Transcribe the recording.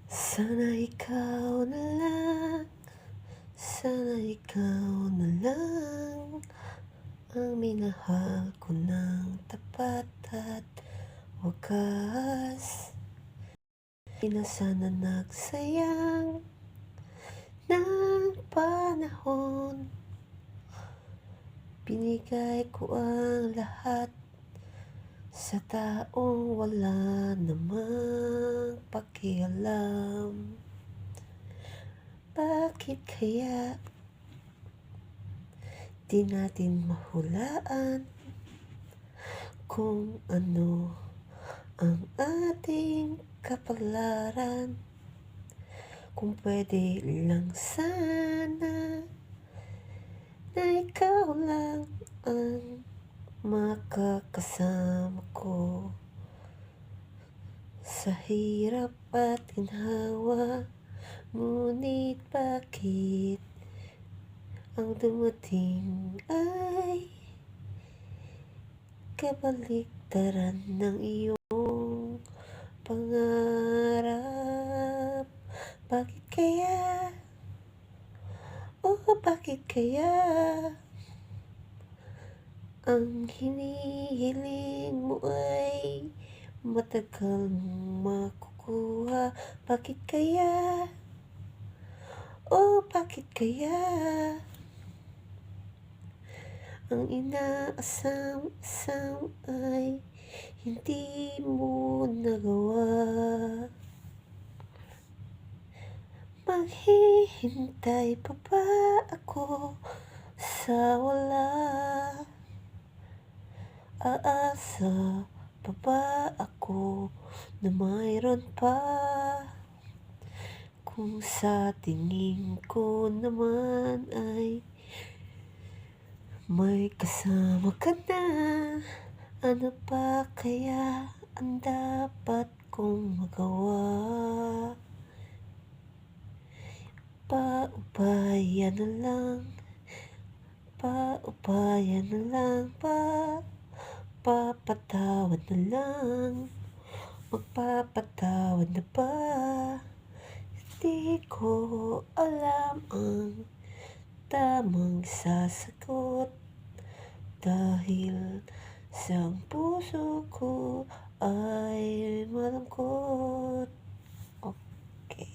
Sana ikaw na lang, sana ikaw na lang ang minahal ko ng tapat at wakas. Di na sana nagsayang ng panahon, binigay ko ang lahat sa taong wala namang pakialam. Bakit kaya di natin mahulaan kung ano ang ating kapalaran? Kung pwede lang sana na ikaw lang ang makakasama ko sa hirap at ginhawa. Ngunit bakit ang dumating ay kabaliktaran ng iyong pangarap? Bakit kaya? Oh, bakit kaya ang hinihiling mo ay matagal mong makukuha? Bakit kaya? Oh, bakit kaya ang inaasam-asam ay hindi mo nagawa? Maghihintay pa ba ako sa wala? Aasa pa ba ako na mayroon pa? Kung sa tingin ko naman ay may kasama ka na, ano pa kaya ang dapat kong magawa? Paubaya na lang, paubaya na lang, papatawad na lang, magpapatawad na ba? Di ko alam ang tamang sasagot, dahil sa puso ko ay malungkot. Okay.